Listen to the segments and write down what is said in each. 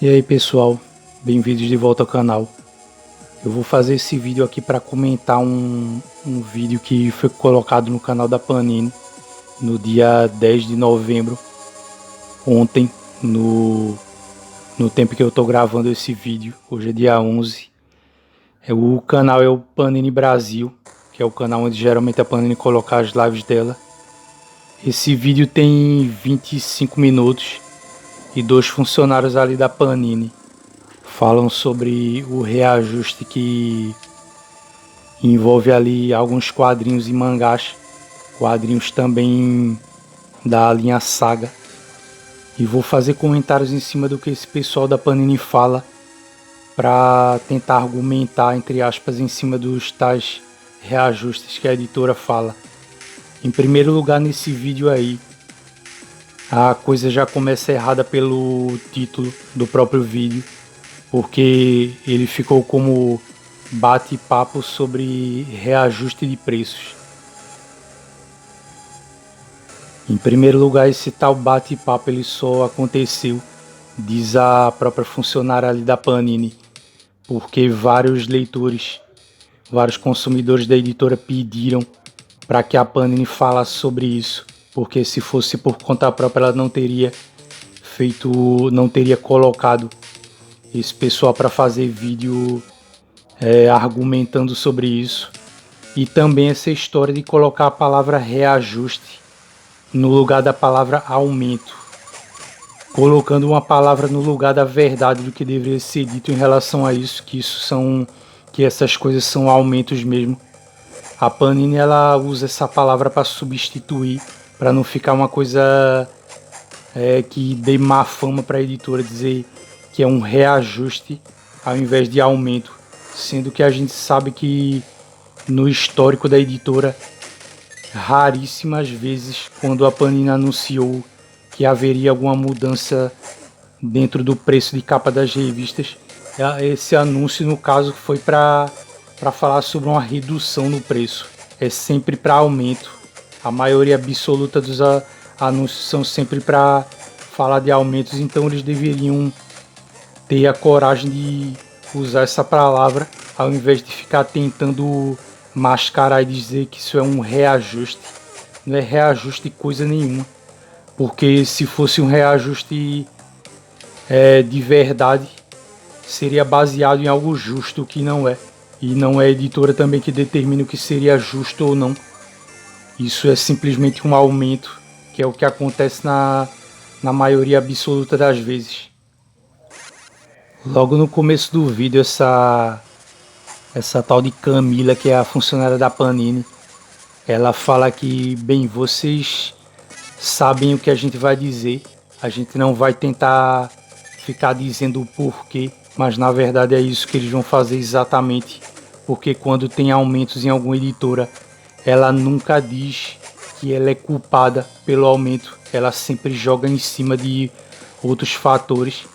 E aí pessoal, bem-vindos de volta ao canal. Eu vou fazer esse vídeo aqui para comentar um vídeo que foi colocado no canal da Panini no dia 10 de novembro, ontem, no tempo que eu tô gravando esse vídeo. Hoje é dia 11. O canal é o Panini Brasil, que é o canal onde geralmente a Panini coloca as lives dela. Esse vídeo tem 25 minutos e dois funcionários ali da Panini falam sobre o reajuste que envolve ali alguns quadrinhos e mangás, quadrinhos também da linha Saga. E vou fazer comentários em cima do que esse pessoal da Panini fala para tentar argumentar, entre aspas, em cima dos tais reajustes que a editora fala. Em primeiro lugar, nesse vídeo aí, a coisa já começa errada pelo título do próprio vídeo, porque ele ficou como bate-papo sobre reajuste de preços. Em primeiro lugar, esse tal bate-papo ele só aconteceu, diz a própria funcionária ali da Panini, porque vários leitores, vários consumidores da editora pediram para que a Panini falasse sobre isso, porque se fosse por conta própria ela não teria colocado esse pessoal para fazer vídeo argumentando sobre isso. E também essa história de colocar a palavra reajuste no lugar da palavra aumento, colocando uma palavra no lugar da verdade do que deveria ser dito em relação a isso, que essas coisas são aumentos mesmo. A Panini ela usa essa palavra para substituir, para não ficar uma coisa que dê má fama para a editora, dizer que é um reajuste ao invés de aumento, sendo que a gente sabe que no histórico da editora, raríssimas vezes, quando a Panini anunciou que haveria alguma mudança dentro do preço de capa das revistas, esse anúncio no caso foi para falar sobre uma redução no preço, é sempre para aumento. A maioria absoluta dos anúncios são sempre para falar de aumentos, então eles deveriam ter a coragem de usar essa palavra ao invés de ficar tentando mascarar e dizer que isso é um reajuste. Não é reajuste coisa nenhuma, porque se fosse um reajuste de verdade, seria baseado em algo justo, o que não é. E não é a editora também que determina o que seria justo ou não. Isso é simplesmente um aumento, que é o que acontece na maioria absoluta das vezes. Logo no começo do vídeo, essa tal de Camila, que é a funcionária da Panini, ela fala que, bem, vocês sabem o que a gente vai dizer, a gente não vai tentar ficar dizendo o porquê, mas na verdade é isso que eles vão fazer exatamente, porque quando tem aumentos em alguma editora, ela nunca diz que ela é culpada pelo aumento, ela sempre joga em cima de outros fatores.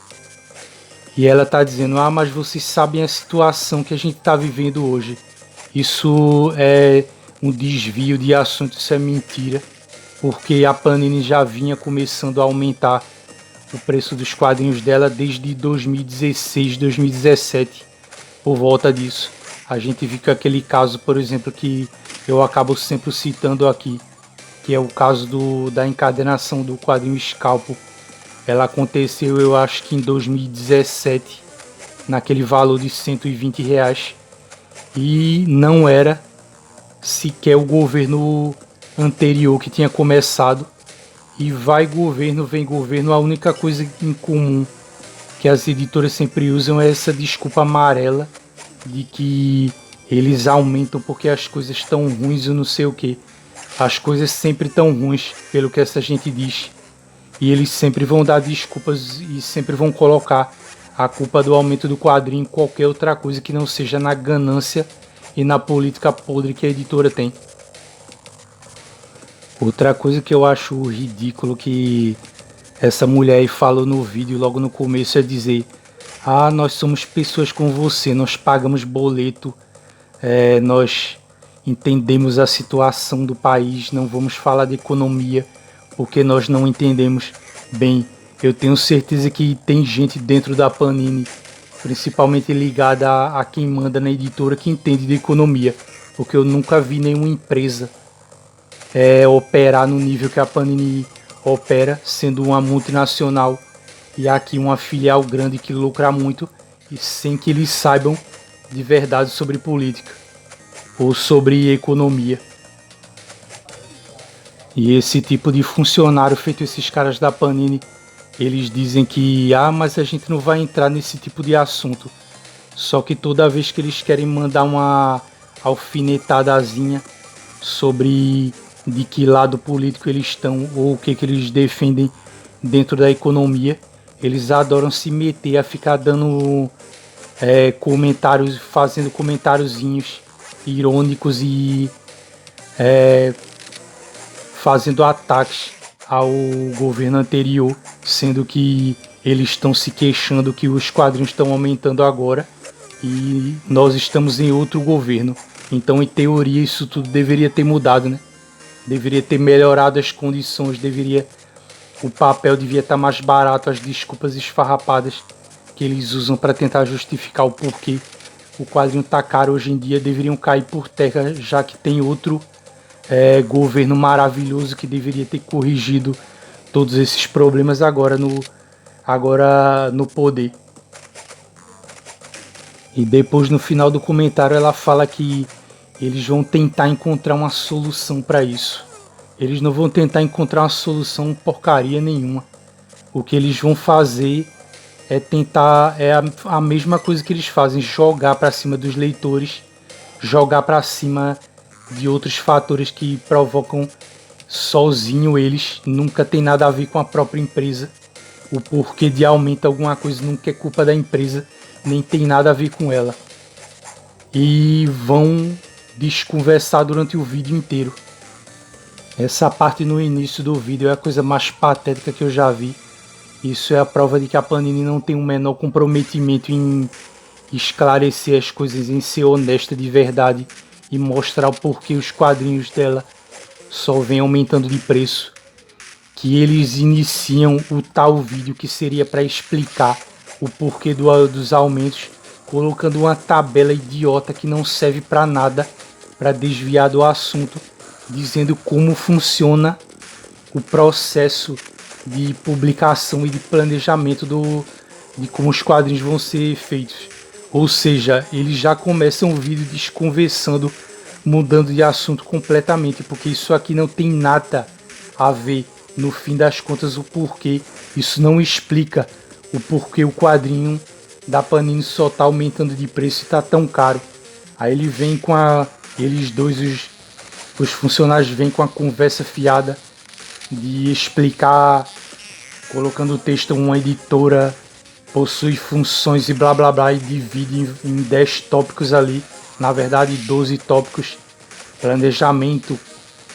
E ela está dizendo, mas vocês sabem a situação que a gente está vivendo hoje. Isso é um desvio de assunto, isso é mentira. Porque a Panini já vinha começando a aumentar o preço dos quadrinhos dela desde 2016, 2017. Por volta disso. A gente viu que aquele caso, por exemplo, que eu acabo sempre citando aqui, que é o caso da encadernação do quadrinho Scalpo. Ela aconteceu, eu acho que em 2017, naquele valor de R$ 120, e não era sequer o governo anterior que tinha começado, e vai governo, vem governo, a única coisa em comum que as editoras sempre usam é essa desculpa amarela de que eles aumentam porque as coisas estão ruins e não sei o que. As coisas sempre estão ruins, pelo que essa gente diz. E eles sempre vão dar desculpas e sempre vão colocar a culpa do aumento do quadrinho em qualquer outra coisa que não seja na ganância e na política podre que a editora tem. Outra coisa que eu acho ridículo que essa mulher aí falou no vídeo logo no começo é dizer: nós somos pessoas como você, nós pagamos boleto, nós entendemos a situação do país, não vamos falar de economia, porque nós não entendemos. Bem, Eu tenho certeza que tem gente dentro da Panini, principalmente ligada a quem manda na editora, que entende de economia, porque eu nunca vi nenhuma empresa operar no nível que a Panini opera, sendo uma multinacional e aqui uma filial grande que lucra muito e sem que eles saibam de verdade sobre política ou sobre economia. E esse tipo de funcionário feito esses caras da Panini, eles dizem que mas a gente não vai entrar nesse tipo de assunto. Só que toda vez que eles querem mandar uma alfinetadazinha sobre de que lado político eles estão ou o que eles defendem dentro da economia, eles adoram se meter a ficar dando comentários, fazendo comentáriozinhos irônicos e fazendo ataques ao governo anterior, sendo que eles estão se queixando que os quadrinhos estão aumentando agora e nós estamos em outro governo. Então, em teoria, isso tudo deveria ter mudado, né? Deveria ter melhorado as condições, o papel devia estar mais barato, as desculpas esfarrapadas que eles usam para tentar justificar o porquê o quadrinho tá caro hoje em dia deveriam cair por terra, já que tem outro governo maravilhoso que deveria ter corrigido todos esses problemas agora no poder. E depois, no final do comentário, ela fala que eles vão tentar encontrar uma solução para isso. Eles não vão tentar encontrar uma solução porcaria nenhuma. O que eles vão fazer é tentar, a mesma coisa que eles fazem, jogar para cima dos leitores, jogar para cima de outros fatores que provocam sozinho eles, nunca tem nada a ver com a própria empresa. O porquê de aumento alguma coisa nunca é culpa da empresa, nem tem nada a ver com ela. E vão desconversar durante o vídeo inteiro. Essa parte no início do vídeo é a coisa mais patética que eu já vi. Isso é a prova de que a Panini não tem o menor comprometimento em esclarecer as coisas, em ser honesta de verdade e mostrar o porquê os quadrinhos dela só vêm aumentando de preço. Que eles iniciam o tal vídeo que seria para explicar o porquê dos aumentos, colocando uma tabela idiota que não serve para nada, para desviar do assunto, dizendo como funciona o processo de publicação e de planejamento de como os quadrinhos vão ser feitos. Ou seja, eles já começam o vídeo desconversando, mudando de assunto completamente, porque isso aqui não tem nada a ver, no fim das contas, o porquê. Isso não explica o porquê o quadrinho da Panini só tá aumentando de preço e tá tão caro. Aí ele vem com eles dois, os funcionários vêm com a conversa fiada de explicar, colocando o texto, uma editora possui funções e blá blá blá, e divide em 10 tópicos ali, na verdade 12 tópicos: planejamento,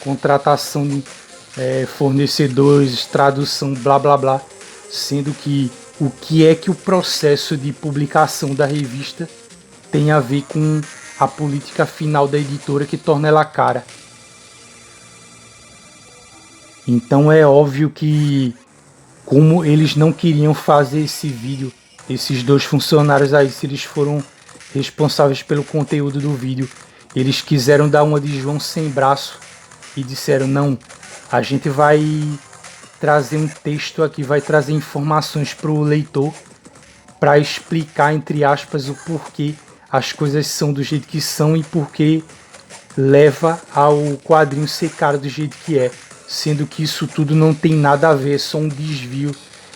contratação de fornecedores, tradução, blá blá blá, sendo que o que é que o processo de publicação da revista tem a ver com a política final da editora que torna ela cara. Então é óbvio que, como eles não queriam fazer esse vídeo, esses dois funcionários aí, se eles foram responsáveis pelo conteúdo do vídeo, eles quiseram dar uma de João sem braço e disseram: não, a gente vai trazer um texto aqui, vai trazer informações para o leitor para explicar, entre aspas, o porquê as coisas são do jeito que são e porquê leva ao quadrinho ser caro do jeito que é, sendo que isso tudo não tem nada a ver, é só um desvio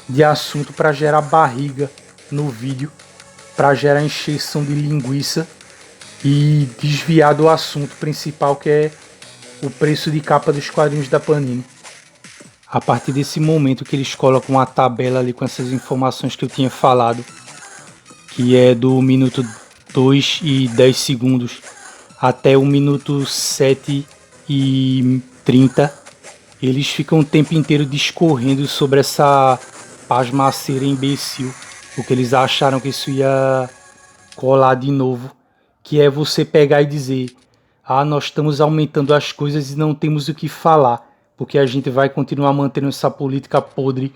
de assunto para gerar barriga no vídeo, para gerar encheção de linguiça e desviar do assunto principal, que é o preço de capa dos quadrinhos da Panini. A partir desse momento que eles colocam uma tabela ali com essas informações que eu tinha falado, que é do minuto 2 e 10 segundos até o minuto 7 e 30, eles ficam o tempo inteiro discorrendo sobre essa pasmaceira imbecil, porque eles acharam que isso ia colar de novo, que é você pegar e dizer: nós estamos aumentando as coisas e não temos o que falar, porque a gente vai continuar mantendo essa política podre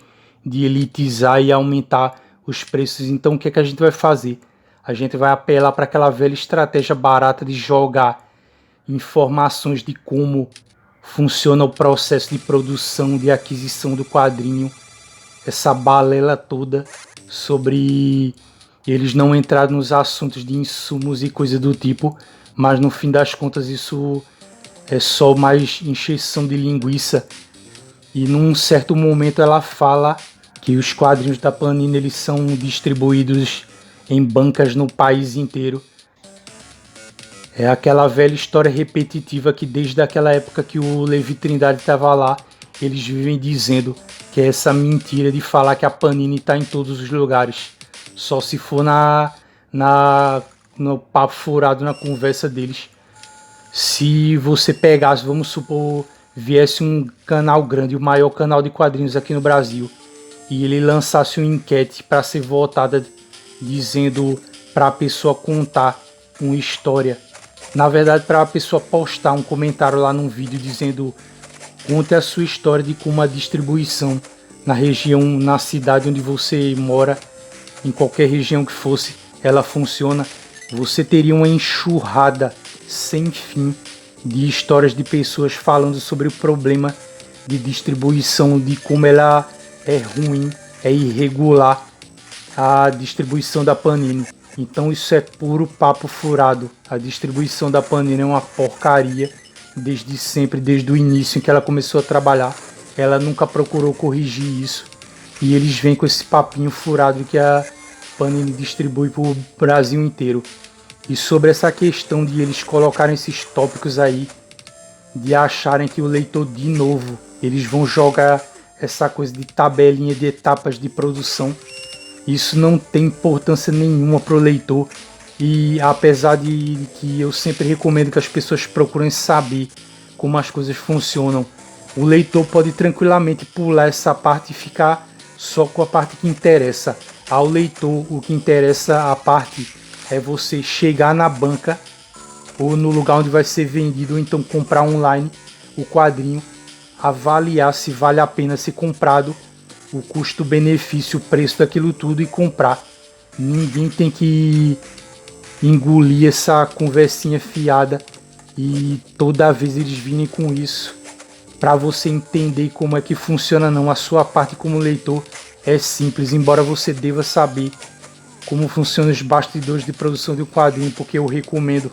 de elitizar e aumentar os preços. Então o que é que a gente vai fazer? A gente vai apelar para aquela velha estratégia barata de jogar informações de como funciona o processo de produção, de aquisição do quadrinho, essa balela toda sobre eles não entrarem nos assuntos de insumos e coisa do tipo, mas no fim das contas isso é só mais encheção de linguiça. E num certo momento ela fala que os quadrinhos da Panini eles são distribuídos em bancas no país inteiro. É aquela velha história repetitiva que desde aquela época que o Levi Trindade estava lá, eles vivem dizendo que é essa mentira de falar que a Panini está em todos os lugares. Só se for no papo furado, na conversa deles. Se você pegasse, vamos supor, viesse um canal grande, o maior canal de quadrinhos aqui no Brasil, e ele lançasse uma enquete para ser votada dizendo para a pessoa contar uma história. Na verdade, para a pessoa postar um comentário lá num vídeo dizendo conte a sua história de como a distribuição na região, na cidade onde você mora, em qualquer região que fosse, ela funciona. Você teria uma enxurrada sem fim de histórias de pessoas falando sobre o problema de distribuição, de como ela é ruim, é irregular a distribuição da Panini. Então isso é puro papo furado. A distribuição da Panini é uma porcaria desde sempre, desde o início em que ela começou a trabalhar. Ela nunca procurou corrigir isso. E eles vêm com esse papinho furado que a Panini distribui para o Brasil inteiro. E sobre essa questão de eles colocarem esses tópicos aí, de acharem que o leitor de novo, eles vão jogar essa coisa de tabelinha de etapas de produção. Isso não tem importância nenhuma para o leitor. E apesar de que eu sempre recomendo que as pessoas procurem saber como as coisas funcionam, o leitor pode tranquilamente pular essa parte e ficar só com a parte que interessa. Ao leitor, o que interessa a parte é você chegar na banca ou no lugar onde vai ser vendido, ou então comprar online o quadrinho, avaliar se vale a pena ser comprado, o custo-benefício, o preço daquilo tudo e comprar. Ninguém tem que engolir essa conversinha fiada e toda vez eles virem com isso para você entender como é que funciona. Não, a sua parte como leitor é simples, embora você deva saber como funcionam os bastidores de produção de um quadrinho, porque eu recomendo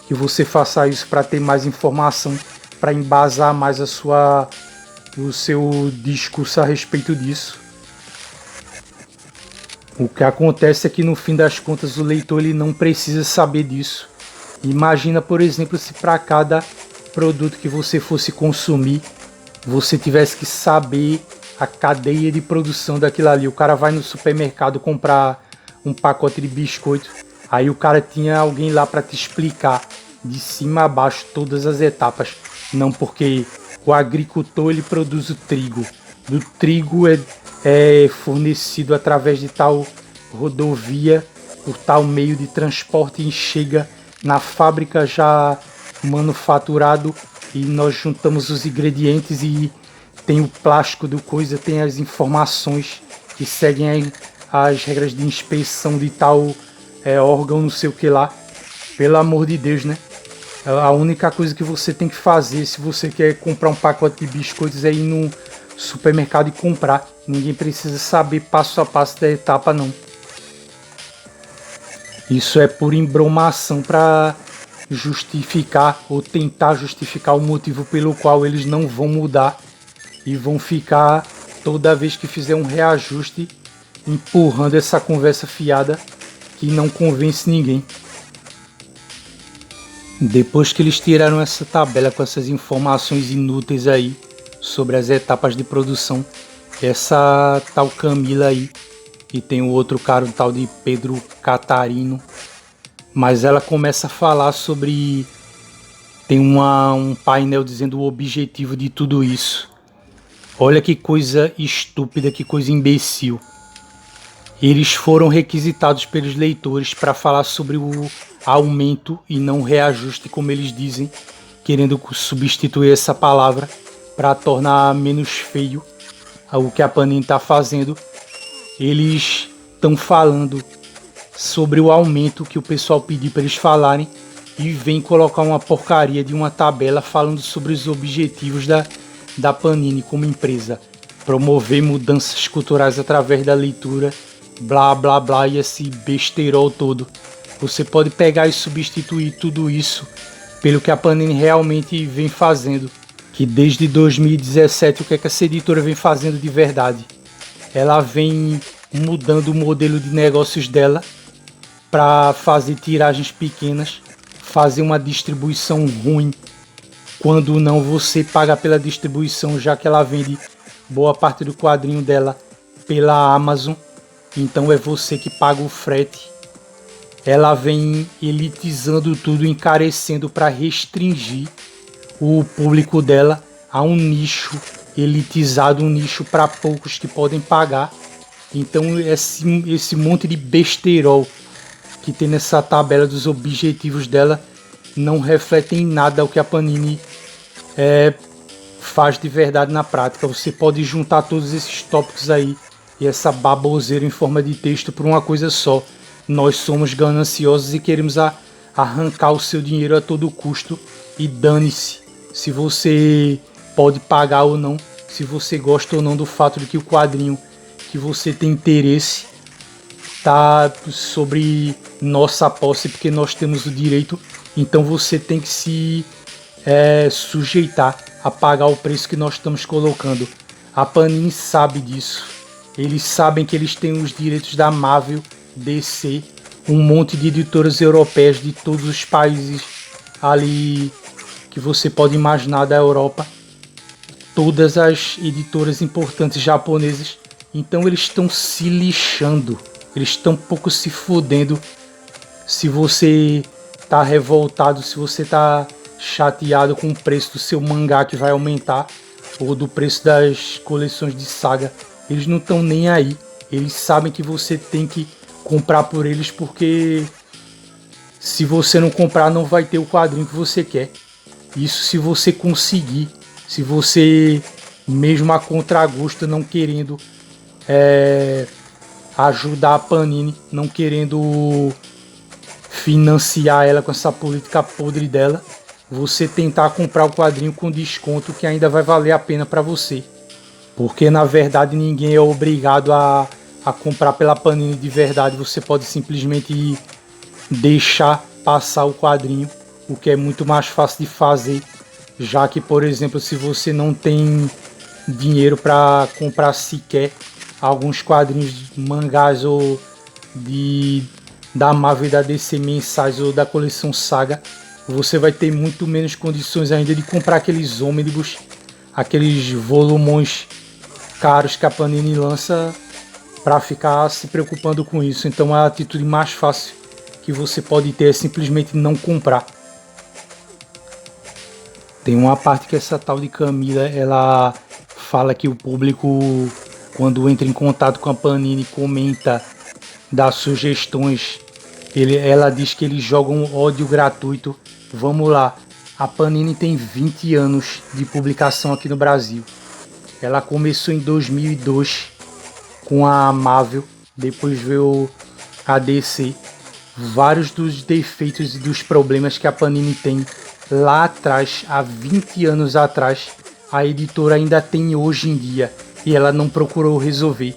que você faça isso para ter mais informação, para embasar mais o seu discurso a respeito disso. O que acontece é que no fim das contas o leitor ele não precisa saber disso. Imagina, por exemplo, se para cada produto que você fosse consumir, você tivesse que saber a cadeia de produção daquilo ali. O cara vai no supermercado comprar um pacote de biscoito, aí o cara tinha alguém lá para te explicar de cima a baixo todas as etapas. Não, porque o agricultor ele produz o trigo. Do trigo é fornecido através de tal rodovia, por tal meio de transporte e chega na fábrica já manufaturado e nós juntamos os ingredientes e tem o plástico do coisa, tem as informações que seguem as regras de inspeção de tal órgão, não sei o que lá. Pelo amor de Deus, né? A única coisa que você tem que fazer se você quer comprar um pacote de biscoitos é ir no supermercado e comprar. Ninguém precisa saber passo a passo da etapa, não. Isso é por embromação para justificar ou tentar justificar o motivo pelo qual eles não vão mudar e vão ficar toda vez que fizer um reajuste empurrando essa conversa fiada que não convence ninguém. Depois que eles tiraram essa tabela com essas informações inúteis aí sobre as etapas de produção, essa tal Camila aí, e tem o outro cara, o tal de Pedro Catarino, mas ela começa a falar sobre, tem um painel dizendo o objetivo de tudo isso. Olha que coisa estúpida, que coisa imbecil. Eles foram requisitados pelos leitores para falar sobre o aumento e não reajuste, como eles dizem, querendo substituir essa palavra para tornar menos feio o que a Panini está fazendo, eles estão falando sobre o aumento que o pessoal pediu para eles falarem e vem colocar uma porcaria de uma tabela falando sobre os objetivos da Panini como empresa. Promover mudanças culturais através da leitura, blá blá blá, e esse besteirol todo. Você pode pegar e substituir tudo isso pelo que a Panini realmente vem fazendo. Que desde 2017 o que essa editora vem fazendo de verdade? Ela vem mudando o modelo de negócios dela para fazer tiragens pequenas, fazer uma distribuição ruim. Quando não, você paga pela distribuição, já que ela vende boa parte do quadrinho dela pela Amazon, então é você que paga o frete. Ela vem elitizando tudo, encarecendo para restringir o público dela a um nicho elitizado, um nicho para poucos que podem pagar. Então esse monte de besteirol que tem nessa tabela dos objetivos dela não reflete em nada o que a Panini faz de verdade na prática. Você pode juntar todos esses tópicos aí e essa baboseira em forma de texto por uma coisa só: nós somos gananciosos e queremos arrancar o seu dinheiro a todo custo, e dane-se se você pode pagar ou não, se você gosta ou não do fato de que o quadrinho que você tem interesse tá sobre nossa posse, porque nós temos o direito. Então você tem que se sujeitar a pagar o preço que nós estamos colocando. A Panini sabe disso. Eles sabem que eles têm os direitos da Marvel, DC, um monte de editoras europeias de todos os países ali que você pode imaginar da Europa. Todas as editoras importantes japonesas. Então eles estão se lixando. Eles estão um pouco se fodendo. Se você tá revoltado, se você tá chateado com o preço do seu mangá que vai aumentar, ou do preço das coleções de saga, eles não estão nem aí. Eles sabem que você tem que comprar por eles, porque se você não comprar não vai ter o quadrinho que você quer. Isso se você conseguir, se você mesmo a contragosto, não querendo ajudar a Panini, não querendo financiar ela com essa política podre dela, você tentar comprar o quadrinho com desconto que ainda vai valer a pena para você. Porque na verdade ninguém é obrigado a comprar pela Panini de verdade. Você pode simplesmente deixar passar o quadrinho, o que é muito mais fácil de fazer, já que, por exemplo, se você não tem dinheiro para comprar sequer alguns quadrinhos, mangás ou da Marvel e da DC mensais ou da coleção Saga, você vai ter muito menos condições ainda de comprar aqueles ônibus, aqueles volumões caros que a Panini lança, para ficar se preocupando com isso. Então a atitude mais fácil que você pode ter é simplesmente não comprar. Tem uma parte que essa tal de Camila, ela fala que o público, quando entra em contato com a Panini, comenta, dá sugestões, ela diz que eles jogam ódio gratuito. Vamos lá, a Panini tem 20 anos de publicação aqui no Brasil. Ela começou em 2002 com a Marvel, depois veio a DC. Vários dos defeitos e dos problemas que a Panini tem lá atrás, há 20 anos atrás, a editora ainda tem hoje em dia, e ela não procurou resolver.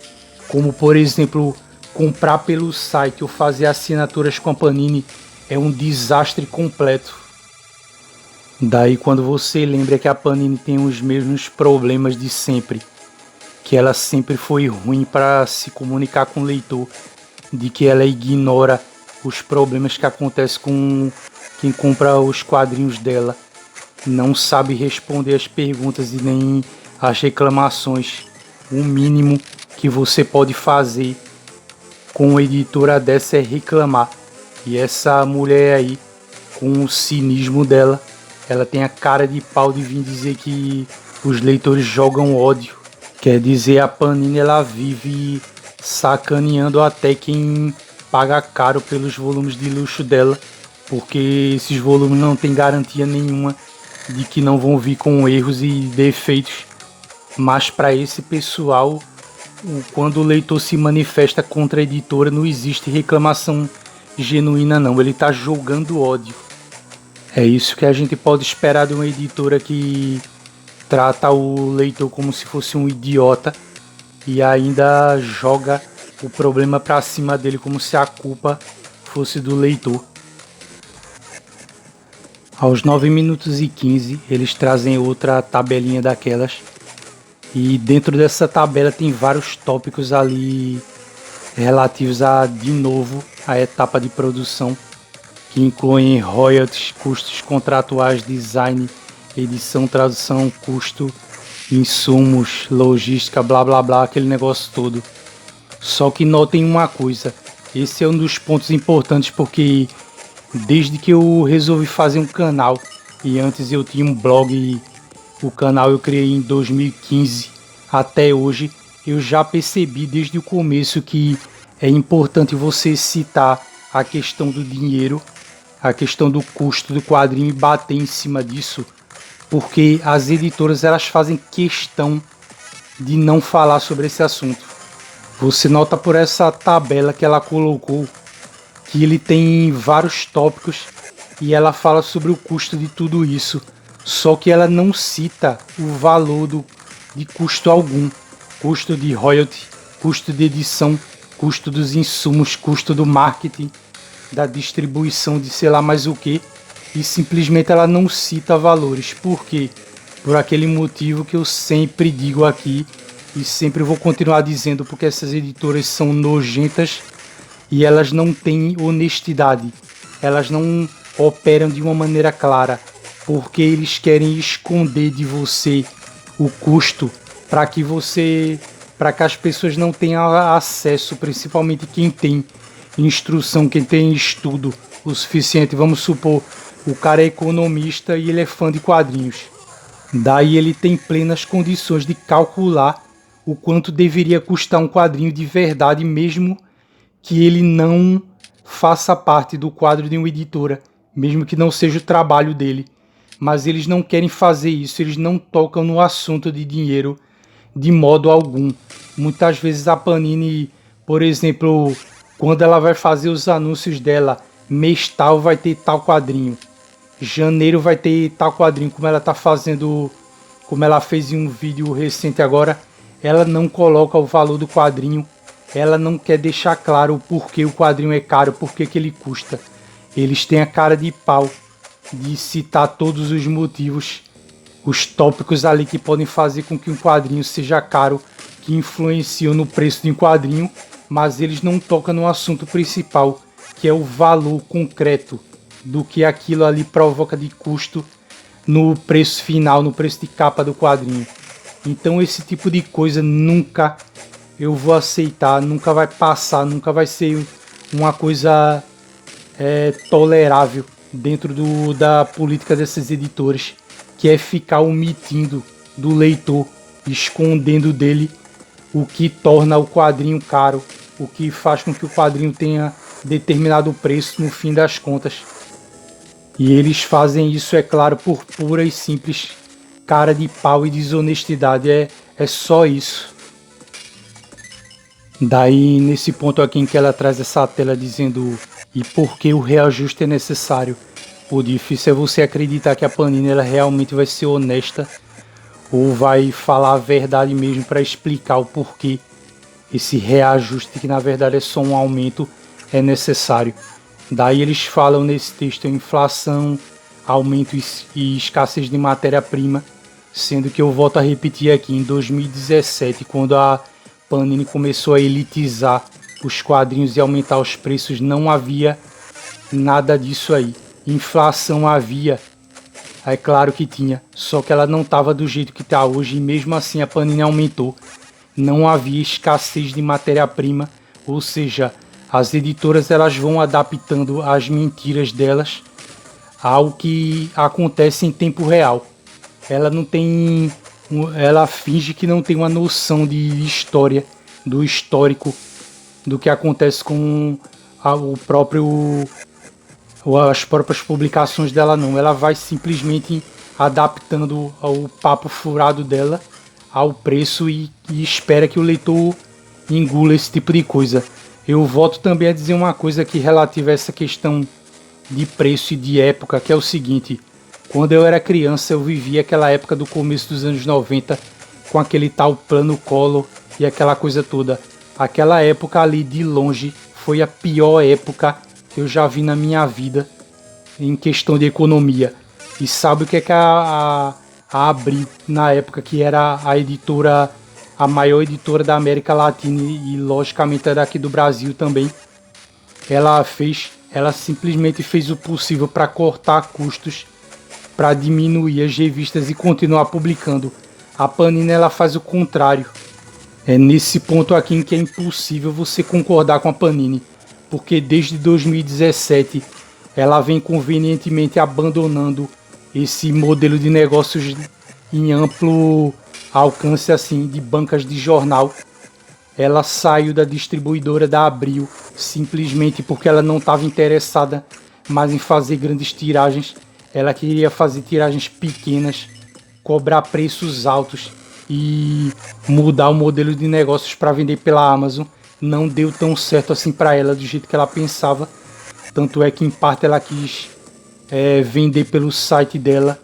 Como, por exemplo, comprar pelo site ou fazer assinaturas com a Panini é um desastre completo. Daí quando você lembra que a Panini tem os mesmos problemas de sempre, que ela sempre foi ruim para se comunicar com o leitor, de que ela ignora os problemas que acontecem com quem compra os quadrinhos dela, não sabe responder as perguntas e nem as reclamações. O mínimo que você pode fazer com uma editora dessa é reclamar. E essa mulher aí, com o cinismo dela, ela tem a cara de pau de vir dizer que os leitores jogam ódio. Quer dizer, a Panini ela vive sacaneando até quem paga caro pelos volumes de luxo dela, porque esses volumes não tem garantia nenhuma de que não vão vir com erros e defeitos. mas para esse pessoal, quando o leitor se manifesta contra a editora, não existe reclamação genuína não, ele está jogando ódio. É isso que a gente pode esperar de uma editora que trata o leitor como se fosse um idiota e ainda joga o problema para cima dele como se a culpa fosse do leitor. Aos 9 minutos e 15 eles trazem outra tabelinha daquelas e dentro dessa tabela tem vários tópicos ali relativos a, de novo, a etapa de produção, que incluem royalties, custos contratuais, design, edição, tradução, custo, insumos, logística, blá blá blá, aquele negócio todo. Só que notem uma coisa, esse é um dos pontos importantes porque desde que eu resolvi fazer um canal, e antes eu tinha um blog, e o canal eu criei em 2015, até hoje eu já percebi desde o começo que é importante você citar a questão do dinheiro, a questão do custo do quadrinho e bater em cima disso, porque as editoras elas fazem questão de não falar sobre esse assunto. Você nota por essa tabela que ela colocou que ele tem vários tópicos e ela fala sobre o custo de tudo isso, só que ela não cita o valor de custo algum, custo de royalty, custo de edição, custo dos insumos, custo do marketing, da distribuição de sei lá mais o que, e simplesmente ela não cita valores. Por quê? Por aquele motivo que eu sempre digo aqui e sempre vou continuar dizendo, porque essas editoras são nojentas e elas não têm honestidade, elas não operam de uma maneira clara, porque eles querem esconder de você o custo para que as pessoas não tenham acesso, principalmente quem tem instrução, quem tem estudo o suficiente. Vamos supor, o cara é economista e ele é fã de quadrinhos. Daí ele tem plenas condições de calcular o quanto deveria custar um quadrinho de verdade, mesmo que ele não faça parte do quadro de uma editora, mesmo que não seja o trabalho dele. Mas eles não querem fazer isso, eles não tocam no assunto de dinheiro de modo algum. Muitas vezes a Panini, por exemplo, quando ela vai fazer os anúncios dela, mês tal vai ter tal quadrinho, janeiro vai ter tal quadrinho, como ela está fazendo, como ela fez em um vídeo recente agora, ela não coloca o valor do quadrinho, ela não quer deixar claro o porquê o quadrinho é caro, porquê que ele custa. Eles têm a cara de pau de citar todos os motivos, os tópicos ali que podem fazer com que um quadrinho seja caro, que influenciam no preço de um quadrinho, mas eles não tocam no assunto principal, que é o valor concreto do que aquilo ali provoca de custo no preço final, no preço de capa do quadrinho. Então esse tipo de coisa nunca eu vou aceitar, nunca vai passar, nunca vai ser uma coisa tolerável dentro da política dessas editoras, que é ficar omitindo do leitor, escondendo dele o que torna o quadrinho caro, o que faz com que o quadrinho tenha determinado preço no fim das contas. E eles fazem isso, é claro, por pura e simples cara de pau e desonestidade, é só isso. Daí nesse ponto aqui em que ela traz essa tela dizendo e por que o reajuste é necessário. O difícil é você acreditar que a Panini ela realmente vai ser honesta ou vai falar a verdade mesmo para explicar o porquê esse reajuste, que na verdade é só um aumento, é necessário. Daí eles falam nesse texto inflação, aumento e escassez de matéria-prima, sendo que eu volto a repetir aqui, em 2017, quando a Panini começou a elitizar os quadrinhos e aumentar os preços, não havia nada disso aí. Inflação havia, é claro que tinha, só que ela não estava do jeito que está hoje e mesmo assim a Panini aumentou. Não havia escassez de matéria-prima, ou seja, as editoras elas vão adaptando as mentiras delas ao que acontece em tempo real. Ela não tem, ela finge que não tem uma noção de história, do histórico, do que acontece com as próprias publicações dela não. Ela vai simplesmente adaptando ao papo furado dela ao preço e espera que o leitor engula esse tipo de coisa. Eu volto também a dizer uma coisa aqui relativa a essa questão de preço e de época, que é o seguinte: quando eu era criança eu vivia aquela época do começo dos anos 90 com aquele tal plano Collor e aquela coisa toda. Aquela época ali de longe foi a pior época que eu já vi na minha vida em questão de economia. E sabe o que é que a Abril, na época, que era a editora, a maior editora da América Latina e logicamente era aqui do Brasil também, ela fez? Ela simplesmente fez o possível para cortar custos, para diminuir as revistas e continuar publicando. A Panini ela faz o contrário. É nesse ponto aqui em que é impossível você concordar com a Panini, porque desde 2017 ela vem convenientemente abandonando esse modelo de negócios em amplo alcance assim de bancas de jornal. Ela saiu da distribuidora da Abril simplesmente porque ela não estava interessada mais em fazer grandes tiragens. Ela queria fazer tiragens pequenas, cobrar preços altos e mudar o modelo de negócios para vender pela Amazon. Não deu tão certo assim para ela do jeito que ela pensava. Tanto é que em parte ela quis vender pelo site dela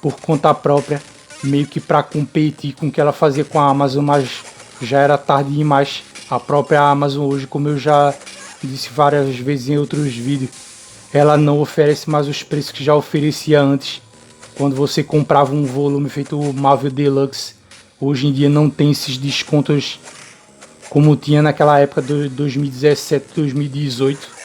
por conta própria, meio que para competir com o que ela fazia com a Amazon, mas já era tarde demais. A própria Amazon hoje, como eu já disse várias vezes em outros vídeos, ela não oferece mais os preços que já oferecia antes. Quando você comprava um volume feito Marvel Deluxe, hoje em dia não tem esses descontos como tinha naquela época de 2017, 2018.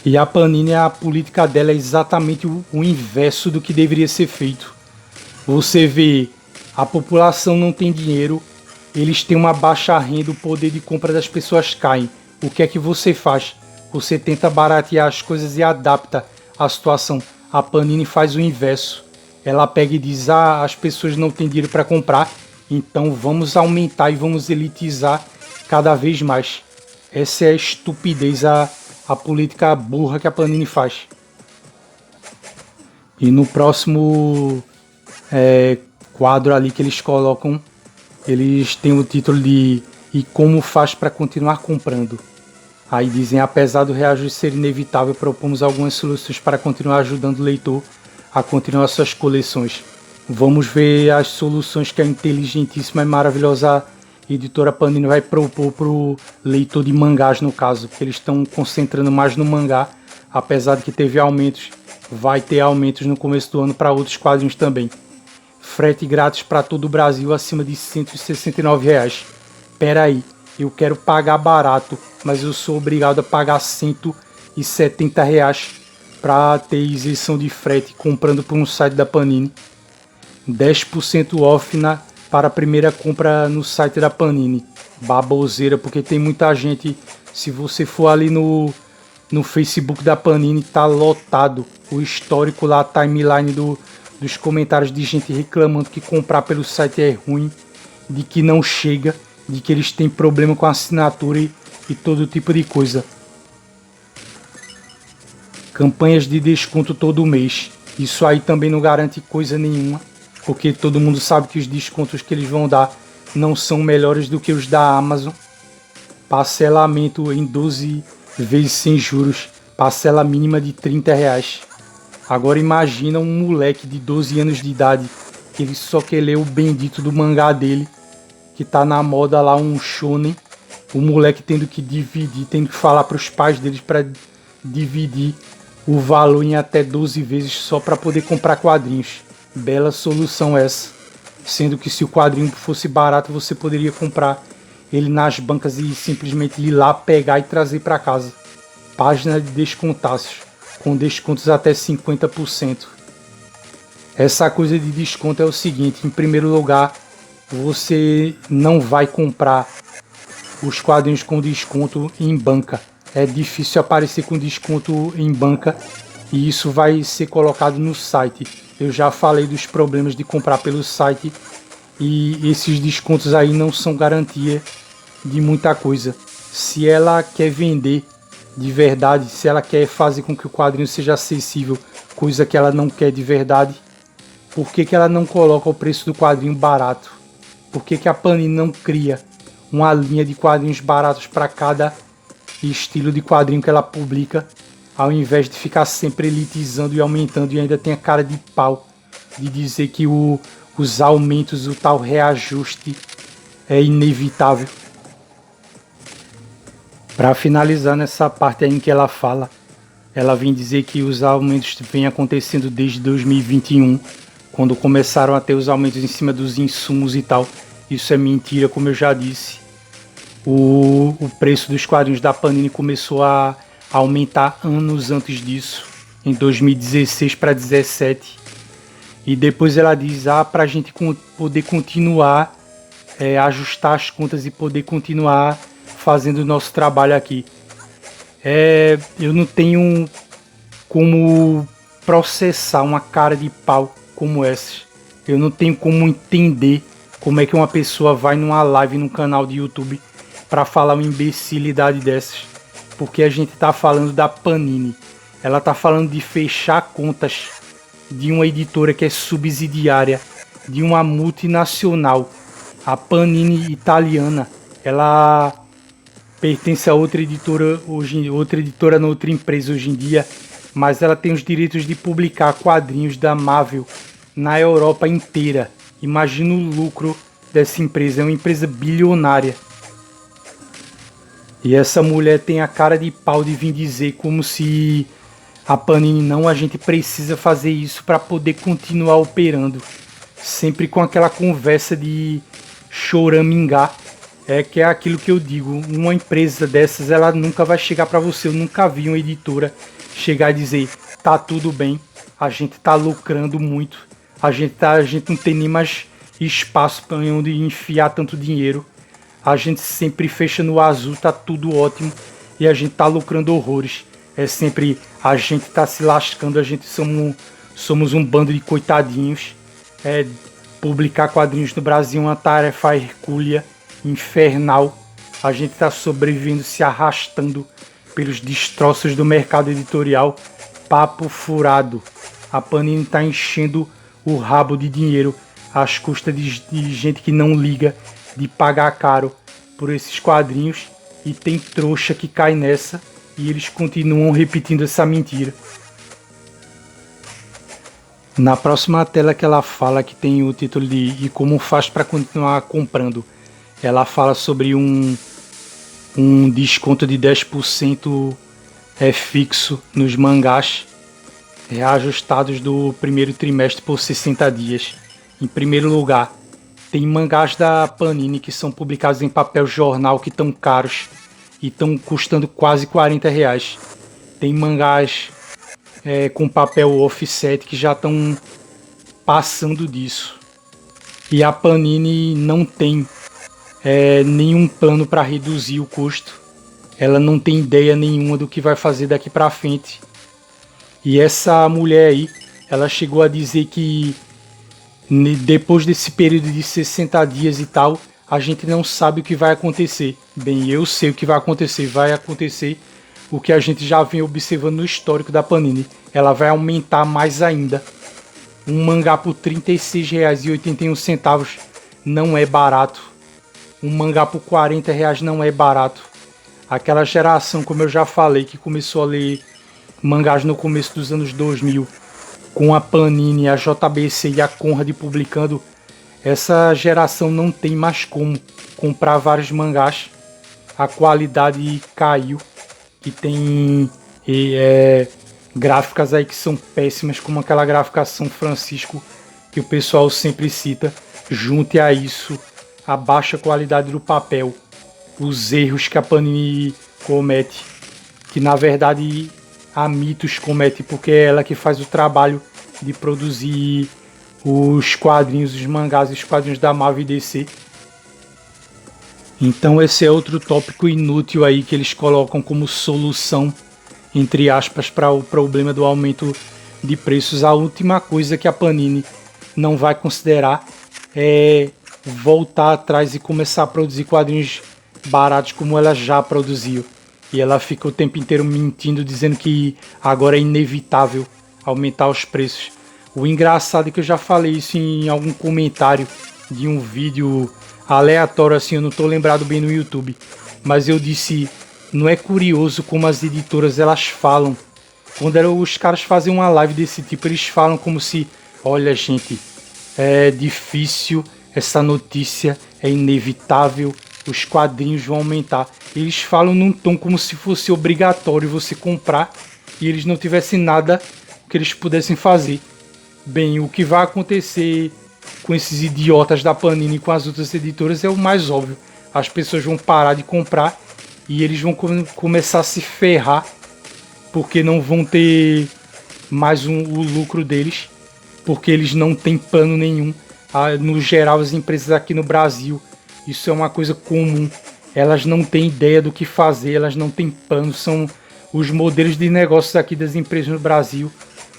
E a Panini, a política dela é exatamente o inverso do que deveria ser feito. Você vê, a população não tem dinheiro, eles têm uma baixa renda, o poder de compra das pessoas cai. O que é que você faz? Você tenta baratear as coisas e adapta a situação. A Panini faz o inverso. Ela pega e diz: as pessoas não têm dinheiro para comprar, então vamos aumentar e vamos elitizar cada vez mais. Essa é a estupidez, a política burra que a Panini faz. E no próximo quadro ali que eles colocam, eles têm o título de "E como faz para continuar comprando?". Aí dizem: apesar do reajuste ser inevitável, propomos algumas soluções para continuar ajudando o leitor a continuar suas coleções. Vamos ver as soluções que a inteligentíssima e maravilhosa editora Panini vai propor para o leitor de mangás, no caso, porque eles estão concentrando mais no mangá, apesar de que teve aumentos, vai ter aumentos no começo do ano para outros quadrinhos também. Frete grátis para todo o Brasil acima de R$ 169. Pera aí, eu quero pagar barato, mas eu sou obrigado a pagar R$ 170 para ter isenção de frete comprando por um site da Panini. 10% off para a primeira compra no site da Panini. Baboseira, porque tem muita gente. Se você for ali no Facebook da Panini, tá lotado o histórico lá, a timeline dos comentários de gente reclamando que comprar pelo site é ruim, de que não chega, de que eles têm problema com a assinatura e todo tipo de coisa. Campanhas de desconto todo mês. Isso aí também não garante coisa nenhuma, porque todo mundo sabe que os descontos que eles vão dar não são melhores do que os da Amazon. Parcelamento em 12 vezes sem juros, parcela mínima de R$ 30. Agora imagina um moleque de 12 anos de idade, que ele só quer ler o bendito do mangá dele, que tá na moda lá, um shonen, o moleque tendo que dividir, tendo que falar para os pais deles para dividir o valor em até 12 vezes só para poder comprar quadrinhos. Bela solução essa, sendo que se o quadrinho fosse barato você poderia comprar ele nas bancas e simplesmente ir lá pegar e trazer para casa. Página de descontaços, com descontos até 50%. Essa coisa de desconto é o seguinte: em primeiro lugar, você não vai comprar os quadrinhos com desconto em banca. É difícil aparecer com desconto em banca e isso vai ser colocado no site. Eu já falei dos problemas de comprar pelo site e esses descontos aí não são garantia de muita coisa. Se ela quer vender de verdade, se ela quer fazer com que o quadrinho seja acessível, coisa que ela não quer de verdade, Por que que ela não coloca o preço do quadrinho barato? Por que que a Panini não cria uma linha de quadrinhos baratos para cada estilo de quadrinho que ela publica, ao invés de ficar sempre elitizando e aumentando, e ainda tem a cara de pau de dizer que os aumentos, o tal reajuste é inevitável. Para finalizar nessa parte aí em que ela fala, ela vem dizer que os aumentos vêm acontecendo desde 2021, quando começaram a ter os aumentos em cima dos insumos e tal. Isso é mentira, como eu já disse. O preço dos quadrinhos da Panini começou a aumentar anos antes disso, em 2016 para 2017. E depois ela diz, para a gente poder continuar, ajustar as contas e poder continuar fazendo o nosso trabalho aqui. Eu não tenho como processar uma cara de pau como essa. Eu não tenho como entender como é que uma pessoa vai numa live num canal de YouTube para falar uma imbecilidade dessas. Porque a gente tá falando da Panini. Ela tá falando de fechar contas de uma editora que é subsidiária de uma multinacional. A Panini italiana, ela pertence a outra editora outra empresa hoje em dia, mas ela tem os direitos de publicar quadrinhos da Marvel na Europa inteira. Imagina o lucro dessa empresa, é uma empresa bilionária. E essa mulher tem a cara de pau de vir dizer como se a Panini não, a gente precisa fazer isso para poder continuar operando. Sempre com aquela conversa de choramingá. Que é aquilo que eu digo, uma empresa dessas, ela nunca vai chegar para você. Eu nunca vi uma editora chegar e dizer, tá tudo bem, a gente tá lucrando muito, a gente não tem nem mais espaço para onde enfiar tanto dinheiro. A gente sempre fecha no azul, tá tudo ótimo e a gente tá lucrando horrores. É sempre a gente tá se lascando, a gente somos um bando de coitadinhos. Publicar quadrinhos no Brasil é uma tarefa hercúlea, infernal. A gente tá sobrevivendo, se arrastando pelos destroços do mercado editorial. Papo furado. A Panini tá enchendo o rabo de dinheiro às custas de gente que não liga de pagar caro por esses quadrinhos, e tem trouxa que cai nessa e eles continuam repetindo essa mentira. Na próxima tela que ela fala, que tem o título de "E como faz para continuar comprando", ela fala sobre um desconto de 10% fixo nos mangás reajustados do primeiro trimestre por 60 dias. Em primeiro lugar, tem mangás da Panini que são publicados em papel jornal que estão caros e estão custando quase R$40. Tem mangás com papel offset que já estão passando disso. E a Panini não tem nenhum plano para reduzir o custo. Ela não tem ideia nenhuma do que vai fazer daqui para frente. E essa mulher aí, ela chegou a dizer que depois desse período de 60 dias e tal, a gente não sabe o que vai acontecer. Bem, eu sei o que vai acontecer. Vai acontecer o que a gente já vem observando no histórico da Panini. Ela vai aumentar mais ainda. Um mangá por R$36,81 não é barato. Um mangá por R$40 não é barato. Aquela geração, como eu já falei, que começou a ler mangás no começo dos anos 2000, com a Panini, a JBC e a Conrad publicando, essa geração não tem mais como comprar vários mangás. A qualidade caiu, que tem gráficas aí que são péssimas, como aquela gráfica São Francisco que o pessoal sempre cita. Junte a isso a baixa qualidade do papel, os erros que a Panini comete, que na verdade a Mitos comete, porque é ela que faz o trabalho de produzir os quadrinhos, os mangás e os quadrinhos da Marvel e DC. Então esse é outro tópico inútil aí que eles colocam como solução, entre aspas, para o problema do aumento de preços. A última coisa que a Panini não vai considerar é voltar atrás e começar a produzir quadrinhos baratos como ela já produziu. E ela fica o tempo inteiro mentindo, dizendo que agora é inevitável aumentar os preços. O engraçado é que eu já falei isso em algum comentário de um vídeo aleatório, assim, eu não tô lembrado bem no YouTube, mas eu disse, não é curioso como as editoras elas falam, quando os caras fazem uma live desse tipo, eles falam como se, olha gente, é difícil, essa notícia é inevitável, os quadrinhos vão aumentar. Eles falam num tom como se fosse obrigatório você comprar e eles não tivessem nada que eles pudessem fazer. Bem, o que vai acontecer com esses idiotas da Panini e com as outras editoras é o mais óbvio. As pessoas vão parar de comprar e eles vão começar a se ferrar porque não vão ter mais o lucro deles, porque eles não têm plano nenhum. No geral, as empresas aqui no Brasil, isso é uma coisa comum. Elas não têm ideia do que fazer, elas não têm plano. São os modelos de negócios aqui das empresas no Brasil.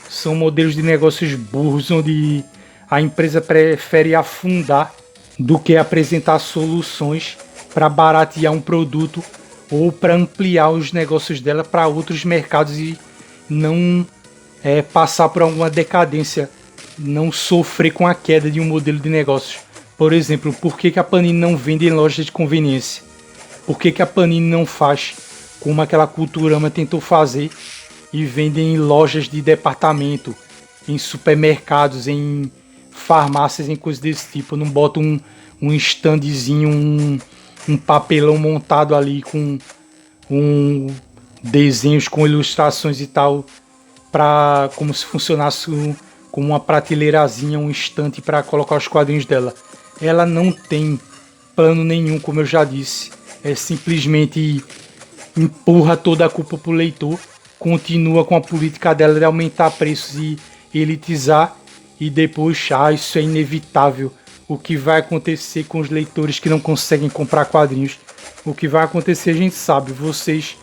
São modelos de negócios burros, onde a empresa prefere afundar do que apresentar soluções para baratear um produto ou para ampliar os negócios dela para outros mercados e não passar por alguma decadência, não sofrer com a queda de um modelo de negócios. Por exemplo, por que a Panini não vende em lojas de conveniência? Por que a Panini não faz como aquela Culturama tentou fazer e vende em lojas de departamento, em supermercados, em farmácias, em coisas desse tipo? Não bota um standzinho, um papelão montado ali com desenhos, com ilustrações e tal, como se funcionasse como uma prateleirazinha, um estante para colocar os quadrinhos dela. Ela não tem plano nenhum, como eu já disse. É simplesmente empurra toda a culpa pro leitor, continua com a política dela de aumentar preços e elitizar, e depois, isso é inevitável. O que vai acontecer com os leitores que não conseguem comprar quadrinhos? O que vai acontecer a gente sabe, vocês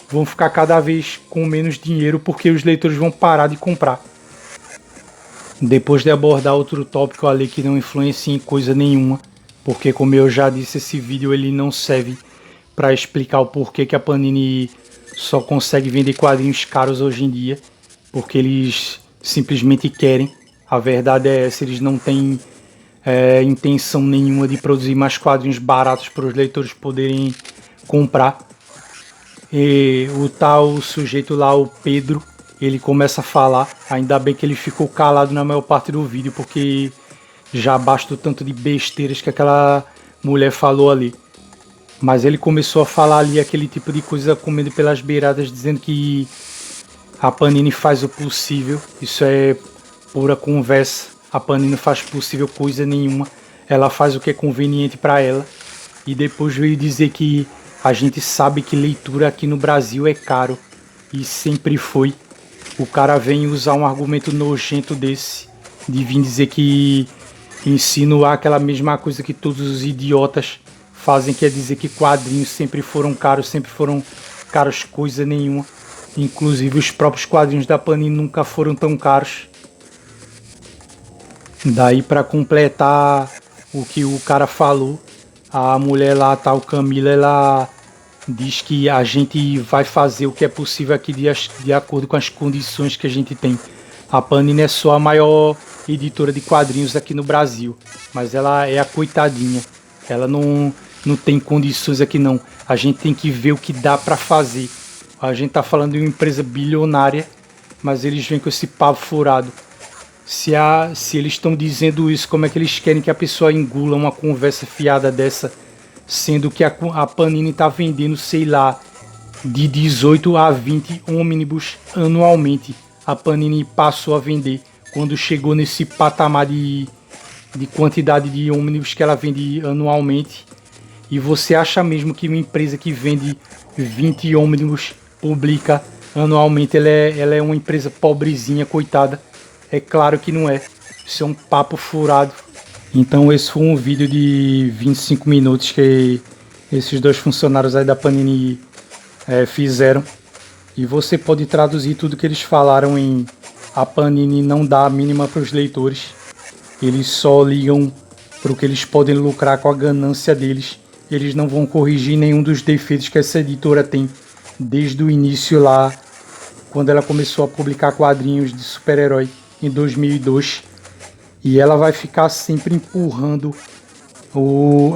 vão ficar cada vez com menos dinheiro porque os leitores vão parar de comprar. Depois de abordar outro tópico ali que não influencia em coisa nenhuma, porque como eu já disse, esse vídeo ele não serve para explicar o porquê que a Panini só consegue vender quadrinhos caros hoje em dia, porque eles simplesmente querem. A verdade é essa, eles não têm intenção nenhuma de produzir mais quadrinhos baratos para os leitores poderem comprar. E o tal sujeito lá, o Pedro, ele começa a falar. Ainda bem que ele ficou calado na maior parte do vídeo, porque já basta o tanto de besteiras que aquela mulher falou ali. Mas ele começou a falar ali aquele tipo de coisa comendo pelas beiradas, dizendo que a Panini faz o possível. Isso é pura conversa. A Panini não faz possível coisa nenhuma. Ela faz o que é conveniente para ela. E depois veio dizer que a gente sabe que leitura aqui no Brasil é caro. E sempre foi. O cara vem usar um argumento nojento desse, de vir dizer que insinuar aquela mesma coisa que todos os idiotas fazem, quer dizer que quadrinhos sempre foram caros coisa nenhuma. Inclusive os próprios quadrinhos da Panini nunca foram tão caros. Daí, para completar o que o cara falou, a mulher lá, a tal Camila, ela diz que a gente vai fazer o que é possível aqui de acordo com as condições que a gente tem. A Panini é só a maior editora de quadrinhos aqui no Brasil, mas ela é a coitadinha. Ela não tem condições aqui não. A gente tem que ver o que dá para fazer. A gente tá falando de uma empresa bilionária, mas eles vêm com esse papo furado. Se eles estão dizendo isso, como é que eles querem que a pessoa engula uma conversa fiada dessa, sendo que a Panini está vendendo, sei lá, de 18 a 20 ônibus anualmente. A Panini passou a vender quando chegou nesse patamar de quantidade de ônibus que ela vende anualmente. E você acha mesmo que uma empresa que vende 20 ônibus publica anualmente, ela é uma empresa pobrezinha, coitada? É claro que não é. Isso é um papo furado. Então esse foi um vídeo de 25 minutos que esses dois funcionários aí da Panini fizeram. E você pode traduzir tudo que eles falaram em: a Panini não dá a mínima para os leitores. Eles só ligam para o que eles podem lucrar com a ganância deles. Eles não vão corrigir nenhum dos defeitos que essa editora tem desde o início lá, quando ela começou a publicar quadrinhos de super-herói em 2002 e ela vai ficar sempre empurrando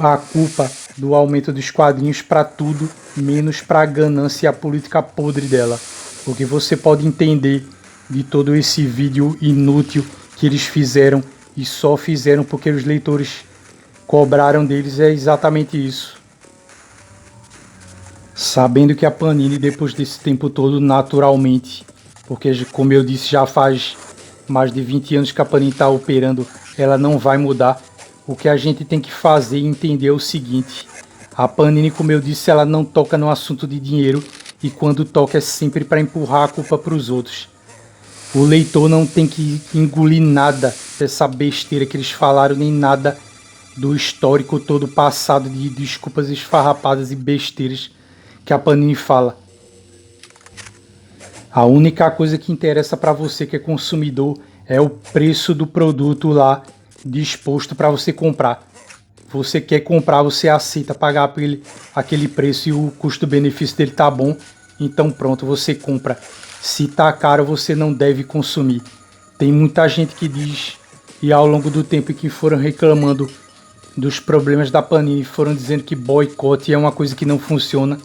a culpa do aumento dos quadrinhos para tudo, menos para a ganância e a política podre dela. O que você pode entender de todo esse vídeo inútil que eles fizeram e só fizeram porque os leitores cobraram deles é exatamente isso. Sabendo que a Panini, depois desse tempo todo, naturalmente, porque como eu disse, já faz mais de 20 anos que a Panini está operando, ela não vai mudar. O que a gente tem que fazer e entender é o seguinte: a Panini, como eu disse, ela não toca no assunto de dinheiro e quando toca é sempre para empurrar a culpa para os outros. O leitor não tem que engolir nada dessa besteira que eles falaram, nem nada do histórico todo passado de desculpas esfarrapadas e besteiras que a Panini fala. A única coisa que interessa para você que é consumidor é o preço do produto lá disposto para você comprar. Você quer comprar, você aceita pagar aquele preço e o custo-benefício dele tá bom, então pronto, você compra. Se tá caro, você não deve consumir. Tem muita gente que diz, e ao longo do tempo que foram reclamando dos problemas da Panini, foram dizendo que boicote é uma coisa que não funciona,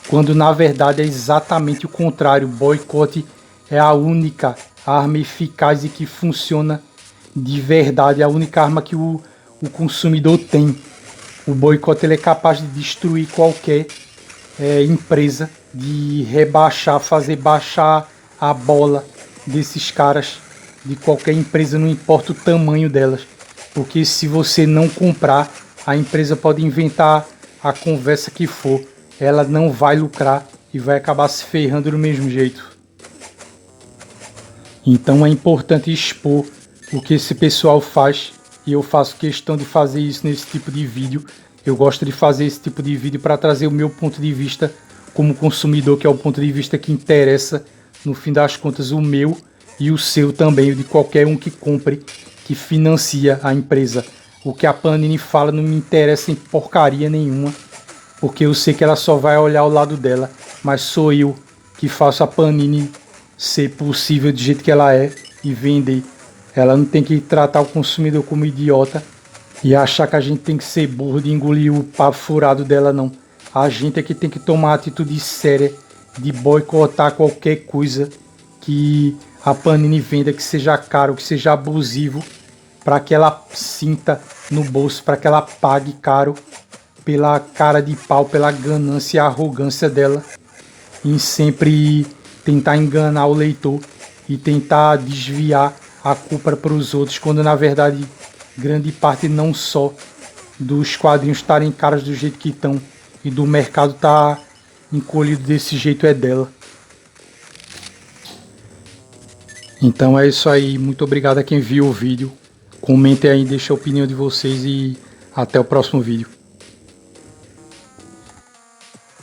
quando na verdade é exatamente o contrário. Boicote é a única arma eficaz e que funciona de verdade, é a única arma que o consumidor tem. O boicote ele é capaz de destruir qualquer empresa, de rebaixar, fazer baixar a bola desses caras, de qualquer empresa, não importa o tamanho delas. Porque se você não comprar, a empresa pode inventar a conversa que for, ela não vai lucrar e vai acabar se ferrando do mesmo jeito. Então é importante expor o que esse pessoal faz, e eu faço questão de fazer isso nesse tipo de vídeo. Eu gosto de fazer esse tipo de vídeo para trazer o meu ponto de vista como consumidor, que é o ponto de vista que interessa, no fim das contas, o meu e o seu também, o de qualquer um que compre, que financia a empresa. O que a Panini fala não me interessa em porcaria nenhuma, porque eu sei que ela só vai olhar o lado dela, mas sou eu que faço a Panini ser possível do jeito que ela é e vender. Ela não tem que tratar o consumidor como idiota e achar que a gente tem que ser burro de engolir o papo furado dela, não. A gente é que tem que tomar a atitude séria de boicotar qualquer coisa que a Panini venda, que seja caro, que seja abusivo, para que ela sinta no bolso, para que ela pague caro pela cara de pau, pela ganância e arrogância dela em sempre tentar enganar o leitor e tentar desviar a culpa para os outros, quando na verdade grande parte não só dos quadrinhos estarem caros do jeito que estão e do mercado estar encolhido desse jeito é dela. Então é isso aí, muito obrigado a quem viu o vídeo, comentem aí, deixem a opinião de vocês e até o próximo vídeo.